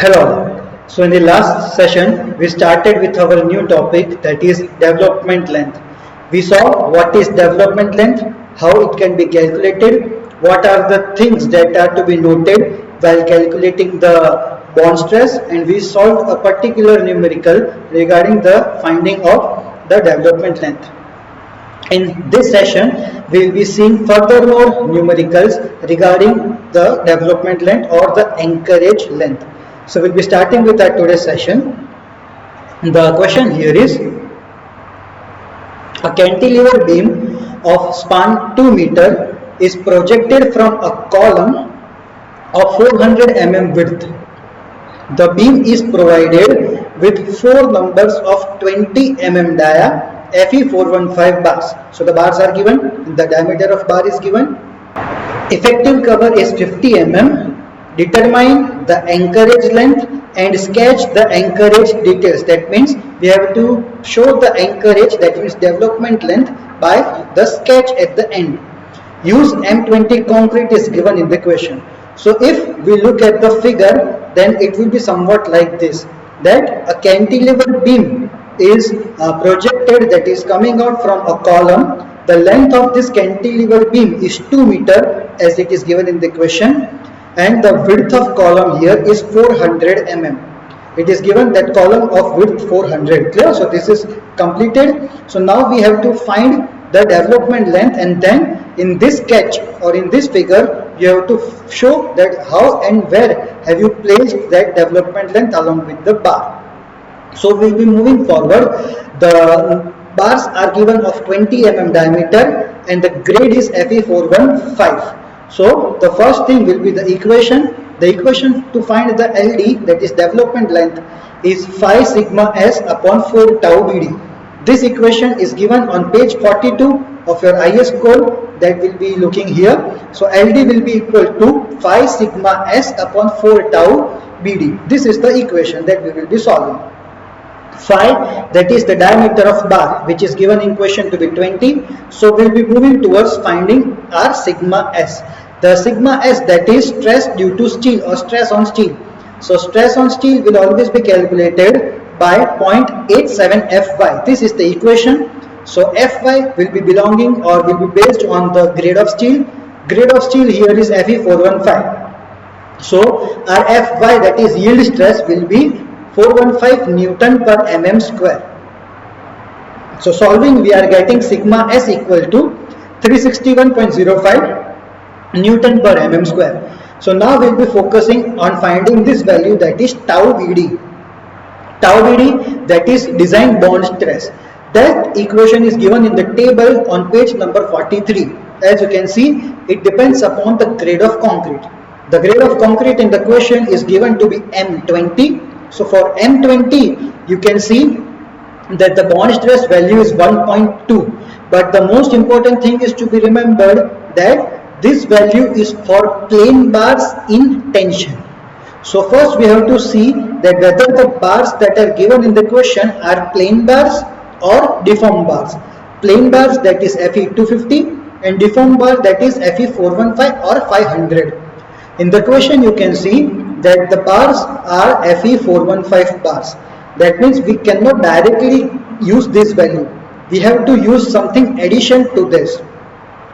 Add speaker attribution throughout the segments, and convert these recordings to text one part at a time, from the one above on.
Speaker 1: Hello. So in the last session, we started with our new topic, that is development length. We saw what is development length, how it can be calculated, what are the things that are to be noted while calculating the bond stress, and we solved a particular numerical regarding the finding of the development length. In this session, we will be seeing furthermore numericals regarding the development length or the anchorage length. So we'll be starting with our today's session. The question here is, a cantilever beam of span 2 meter is projected from a column of 400 mm width. The beam is provided with 4 numbers of 20 mm dia Fe415 bars. So the bars are given, the diameter of bar is given. Effective cover is 50 mm. Determine the anchorage length and sketch the anchorage details. That means we have to show the anchorage, that means development length, by the sketch at the end. Use M20 concrete is given in the question. So if we look at the figure, then it will be somewhat like this, that a cantilever beam is projected, that is coming out from a column. The length of this cantilever beam is 2 meter as it is given in the question, and the width of column here is 400 mm. It is given that column of width 400. Clear? So this is completed. So now we have to find the development length, and then in this sketch or in this figure you have to show that how and where have you placed that development length along with the bar. So we will be moving forward. The bars are given of 20 mm diameter and the grade is Fe415. So the first thing will be the equation. The equation to find the LD, that is development length, is phi sigma s upon 4 tau BD. This equation is given on page 42 of your IS code that will be looking here. So LD will be equal to phi sigma s upon 4 tau BD. This is the equation that we will be solving. Phi, that is the diameter of bar, which is given in question to be 20. So we will be moving towards finding our sigma s. The sigma s, that is stress due to steel or stress on steel. So stress on steel will always be calculated by 0.87 Fy. This is the equation. So Fy will be belonging or will be based on the grade of steel. Grade of steel here is Fe415. So our Fy, that is yield stress, will be 415 Newton per mm square. So solving, we are getting sigma s equal to 361.05 Newton per mm square. So now we will be focusing on finding this value, that is tau BD. Tau BD, that is design bond stress. That equation is given in the table on page number 43. As you can see, it depends upon the grade of concrete. The grade of concrete in the question is given to be M20. So for M20, you can see that the bond stress value is 1.2. But the most important thing is to be remembered that this value is for plain bars in tension. So first we have to see that whether the bars that are given in the question are plain bars or deformed bars. Plain bars, that is Fe250, and deformed bar, that is Fe415 or 500. In the question you can see that the bars are Fe415 bars. That means we cannot directly use this value. We have to use something addition to this.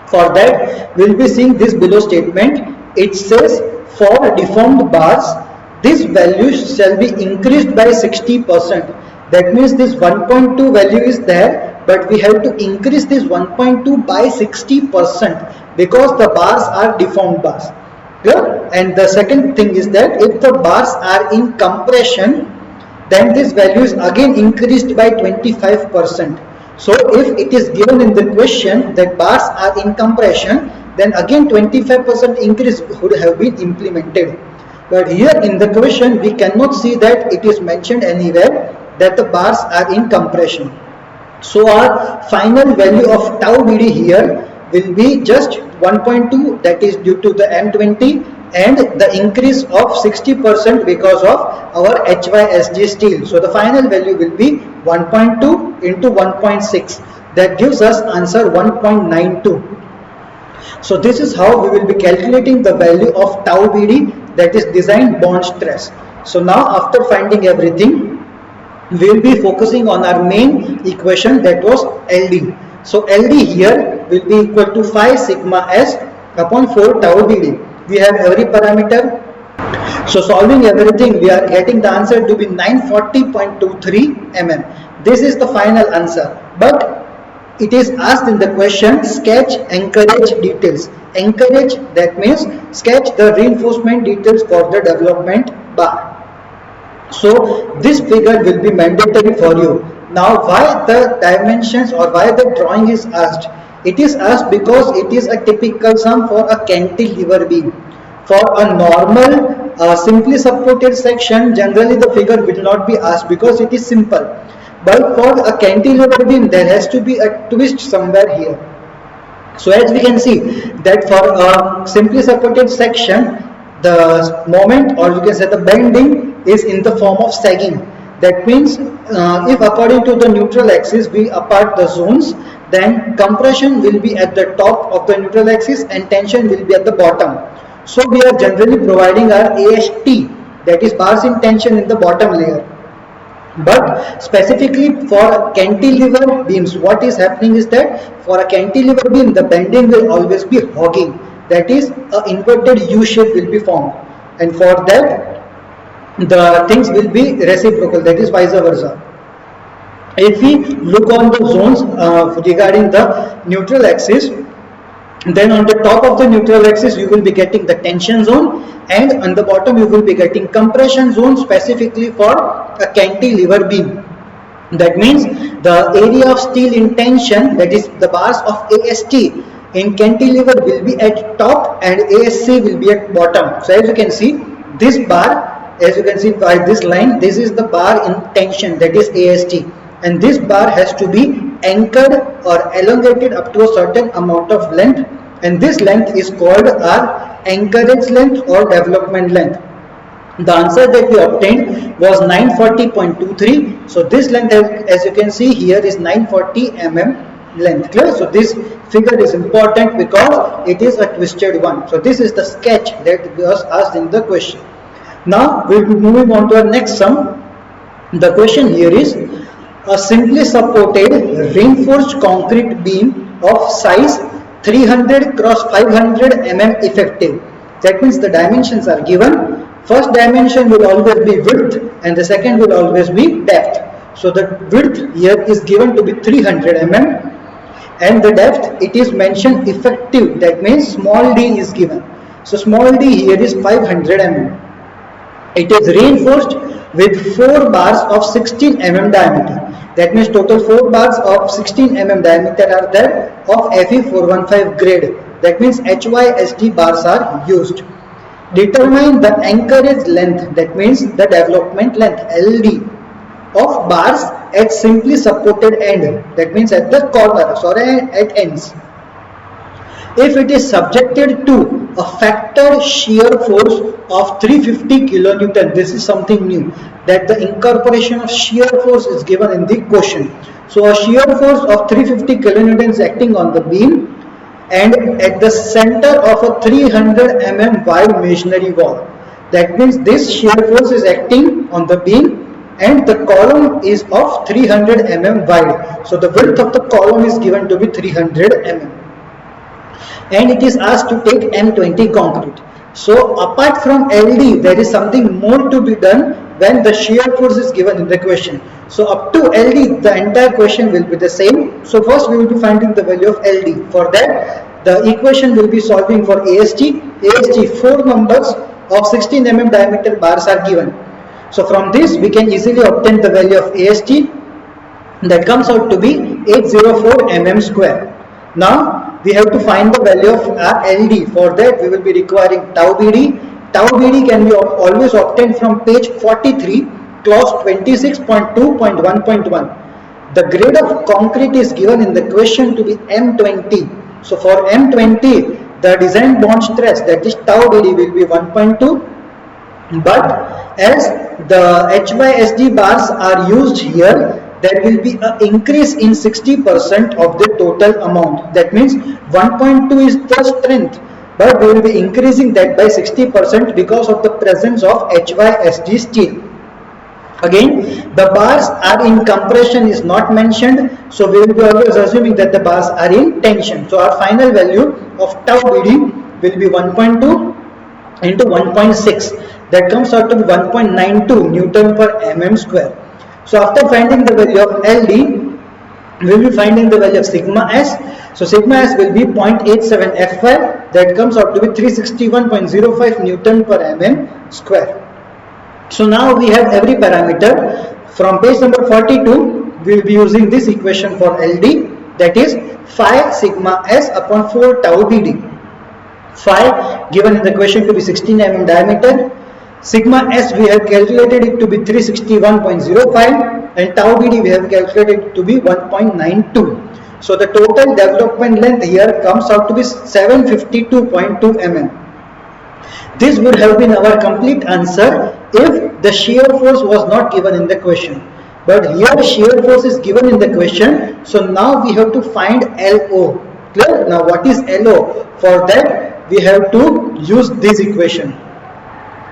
Speaker 1: For that, we will be seeing this below statement. It says for deformed bars, this value shall be increased by 60%. That means this 1.2 value is there, but we have to increase this 1.2 by 60% because the bars are deformed bars. Clear? And the second thing is that if the bars are in compression, then this value is again increased by 25%. So if it is given in the question that bars are in compression, then again 25% increase would have been implemented. But here in the question we cannot see that it is mentioned anywhere that the bars are in compression. So our final value of tau BD here will be just 1.2, that is due to the M20, and the increase of 60% because of our HYSG steel. So the final value will be 1.2 into 1.6. That gives us answer 1.92. So this is how we will be calculating the value of tau BD, that is design bond stress. So now after finding everything, we will be focusing on our main equation, that was LD. So LD here will be equal to 5 sigma S upon 4 tau BD. We have every parameter. So solving everything, we are getting the answer to be 940.23 mm. This is the final answer. But it is asked in the question, sketch anchorage details. Anchorage, that means sketch the reinforcement details for the development bar. So this figure will be mandatory for you. Now why the dimensions or why the drawing is asked? It is asked because it is a typical sum for a cantilever beam. For a normal simply supported section, generally the figure will not be asked because it is simple. But for a cantilever beam, there has to be a twist somewhere here. So as we can see that for a simply supported section, the moment, or you can say the bending, is in the form of sagging. That means if according to the neutral axis we apart the zones, then compression will be at the top of the neutral axis and tension will be at the bottom. So we are generally providing our AST, that is bars in tension, in the bottom layer. But specifically for cantilever beams, what is happening is that for a cantilever beam, the bending will always be hogging. That is, an inverted U shape will be formed, and for that the things will be reciprocal, that is vice versa. If we look on the zones regarding the neutral axis, then on the top of the neutral axis you will be getting the tension zone, and on the bottom you will be getting compression zone, specifically for a cantilever beam. That means the area of steel in tension, that is the bars of AST in cantilever, will be at top and ASC will be at bottom. So as you can see, this bar, as you can see by this line, this is the bar in tension, that is AST, and this bar has to be anchored or elongated up to a certain amount of length, and this length is called our anchorage length or development length. The answer that we obtained was 940.23. So this length, as you can see here, is 940 mm length. Clear? So this figure is important because it is a twisted one. So this is the sketch that was asked in the question. Now we will be moving on to our next sum. The question here is, a simply supported reinforced concrete beam of size 300 cross 500 mm effective. That means the dimensions are given. First dimension will always be width and the second will always be depth. So the width here is given to be 300 mm and the depth, it is mentioned effective, that means small d is given. So small d here is 500 mm. It is reinforced with 4 bars of 16 mm diameter. That means total 4 bars of 16 mm diameter are there of Fe415 grade. That means HYSD bars are used. Determine the anchorage length, that means the development length LD of bars at simply supported end, that means at the corners or at ends. If it is subjected to a factored shear force of 350 kilonewton, this is something new, that the incorporation of shear force is given in the question. So a shear force of 350 kilonewton is acting on the beam and at the center of a 300 mm wide masonry wall. That means this shear force is acting on the beam and the column is of 300 mm wide. So the width of the column is given to be 300 mm. And it is asked to take M20 concrete. So apart from LD, there is something more to be done when the shear force is given in the question. So up to LD, the entire question will be the same. So first we will be finding the value of LD. For that, the equation will be solving for AST. AST, 4 numbers of 16 mm diameter bars are given. So from this we can easily obtain the value of AST, that comes out to be 804 mm square. Now we have to find the value of our LD. For that we will be requiring tau BD. Tau BD can be always obtained from page 43, clause 26.2.1.1. The grade of concrete is given in the question to be M20. So for M20, the design bond stress, that is tau BD, will be 1.2. But as the HYSD bars are used here, there will be an increase in 60% of the total amount. That means 1.2 is the strength but we will be increasing that by 60% because of the presence of HYSG steel. Again, the bars are in compression is not mentioned, so we will be always assuming that the bars are in tension. So our final value of tau BD will be 1.2 into 1.6, that comes out to be 1.92 Newton per mm square. So after finding the value of LD, we will be finding the value of sigma S. So sigma S will be 0.87 F5, that comes out to be 361.05 Newton per mm square. So now we have every parameter. From page number 42, we will be using this equation for LD, that is phi sigma S upon 4 tau BD. Phi given in the question to be 16 mm diameter. Sigma S we have calculated it to be 361.05, and tau BD we have calculated it to be 1.92. So the total development length here comes out to be 752.2 mm. This would have been our complete answer if the shear force was not given in the question. But here shear force is given in the question, so now we have to find LO. Clear? Now what is LO? For that we have to use this equation.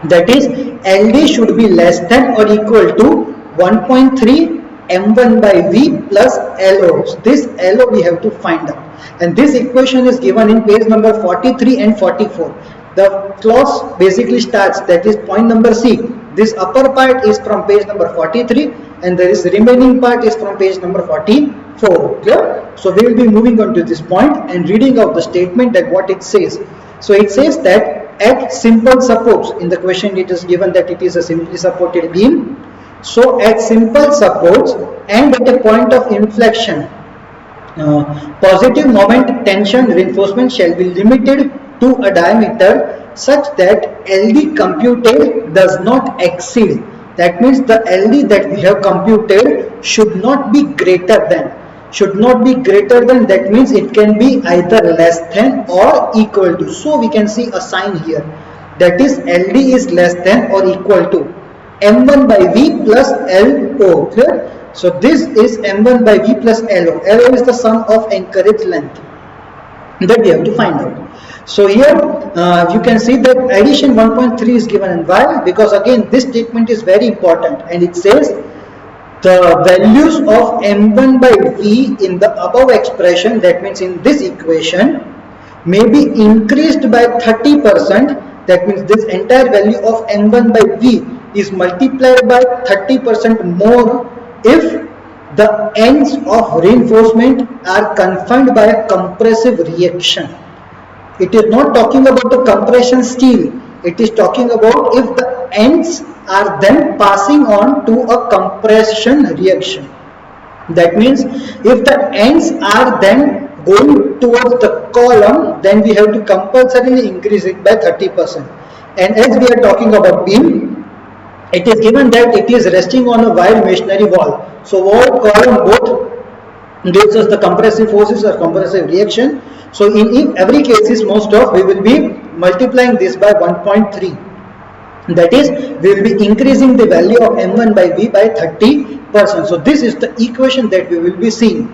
Speaker 1: That is, LD should be less than or equal to 1.3 m1 by V plus LO. So this LO we have to find out. And this equation is given in page number 43 and 44. The clause basically starts, that is point number C. This upper part is from page number 43 and this remaining part is from page number 44. Clear? So we will be moving on to this point and reading out the statement that what it says. So it says that at simple supports, in the question it is given that it is a simply supported beam. So at simple supports and at a point of inflection, positive moment tension reinforcement shall be limited to a diameter such that LD computed does not exceed. That means the LD that we have computed should not be greater than. Should not be greater than, that means it can be either less than or equal to. So we can see a sign here, that is LD is less than or equal to M1 by V plus LO. Clear? So this is M1 by V plus LO. LO is the sum of anchorage length that we have to find out. So here you can see that addition 1.3 is given, and why? Because again this statement is very important, and it says the values of M1 by V in the above expression, that means in this equation, may be increased by 30%. That means this entire value of M1 by V is multiplied by 30% more if the ends of reinforcement are confined by a compressive reaction. It is not talking about the compression steel. It is talking about if the ends are then passing on to a compression reaction. That means if the ends are then going towards the column, then we have to compulsorily increase it by 30%. And as we are talking about beam, it is given that it is resting on a wire masonry wall. So wall, column both gives us the compressive forces or compressive reaction. So in every cases, most of we will be multiplying this by 1.3. That is, we will be increasing the value of M1 by V by 30%. So this is the equation that we will be seeing.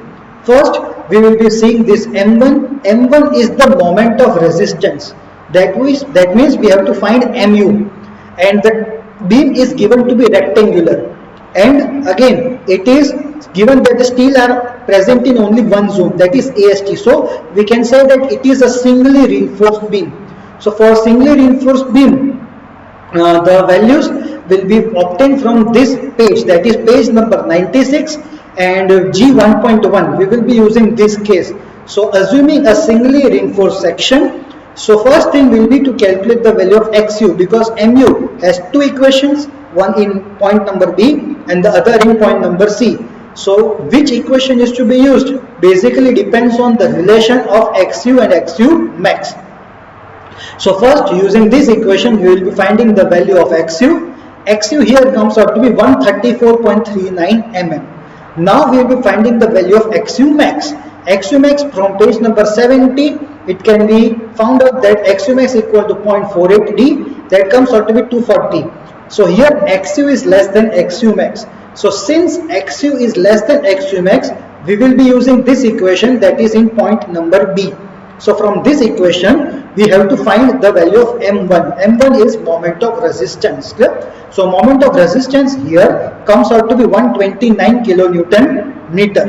Speaker 1: First, we will be seeing this M1. M1 is the moment of resistance. That means we have to find MU, and the beam is given to be rectangular. And again, it is given that the steel are present in only one zone, that is AST. So we can say that it is a singly reinforced beam. So for singly reinforced beam, the values will be obtained from this page, that is page number 96 and G1.1. We will be using this case. So assuming a singly reinforced section, so first thing will be to calculate the value of XU, because MU has two equations, one in point number B and the other in point number C. So which equation is to be used basically depends on the relation of XU and XU max. So first, using this equation, we will be finding the value of XU. XU here comes out to be 134.39 mm. Now we will be finding the value of XU max. XU max from page number 70, it can be found out that XU max equal to 0.48 D, that comes out to be 240. So here XU is less than XU max. So since XU is less than XU max, we will be using this equation that is in point number B. So from this equation, we have to find the value of M1. M1 is moment of resistance. Clear? So moment of resistance here comes out to be 129 kilonewton meter.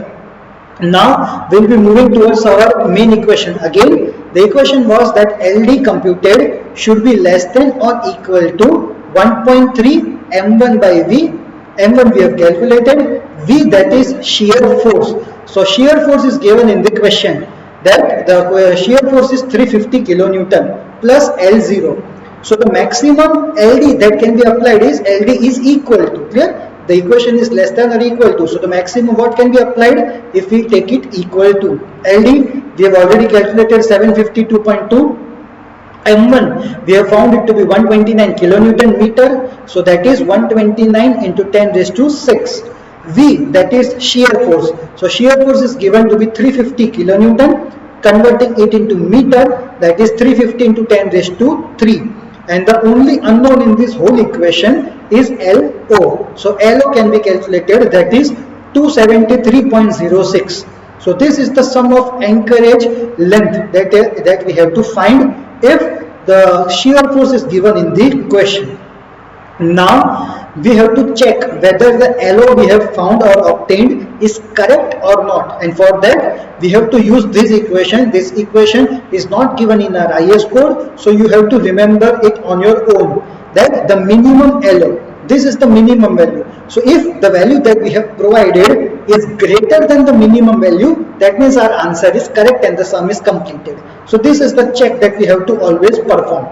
Speaker 1: Now we will be moving towards our main equation. Again, the equation was that LD computed should be less than or equal to 1.3 M1 by V. M1 we have calculated, V that is shear force. So shear force is given in the question, that the shear force is 350 kilonewton plus L0. So the maximum LD that can be applied is LD is equal to, clear? The equation is less than or equal to. So the maximum what can be applied if we take it equal to LD. We have already calculated 752.2. M1 we have found it to be 129 kilonewton meter. So that is 129 into 10 raised to 6. V that is shear force. So shear force is given to be 350 kilonewton. Converting it into meter, that is 350 into 10 raised to 3. And the only unknown in this whole equation is LO. So LO can be calculated, that is 273.06. So this is the sum of anchorage length that we have to find if the shear force is given in the question. Now we have to check whether the LO we have found or obtained is correct or not, and for that we have to use this equation. This equation is not given in our IS code, so you have to remember it on your own, that the minimum LO, this is the minimum value. So if the value that we have provided is greater than the minimum value, that means our answer is correct and the sum is completed. So this is the check that we have to always perform.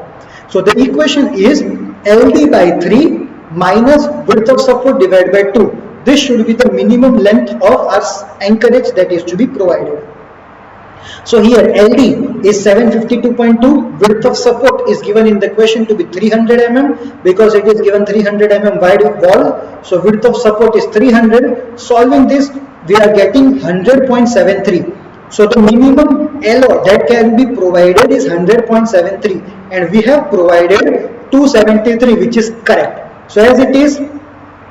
Speaker 1: So the equation is LD by 3 minus width of support divided by 2. This should be the minimum length of our anchorage that is to be provided. So here LD is 752.2, width of support is given in the question to be 300 mm because it is given 300 mm wide wall. So width of support is 300. Solving this, we are getting 100.73. So the minimum LO that can be provided is 100.73, and we have provided 273, which is correct. So as it is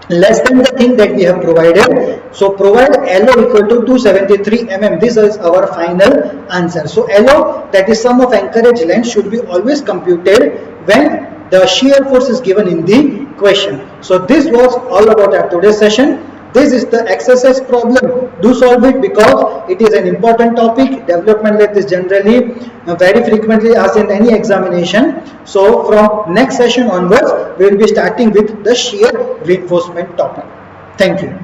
Speaker 1: less than the thing that we have provided, so provide LO equal to 273 mm. This is our final answer. So LO, that is sum of anchorage length, should be always computed when the shear force is given in the question. So this was all about our today's session. This is the exercise problem. Do solve it because it is an important topic. Development length is generally very frequently asked in any examination. So from next session onwards, we will be starting with the shear reinforcement topic. Thank you.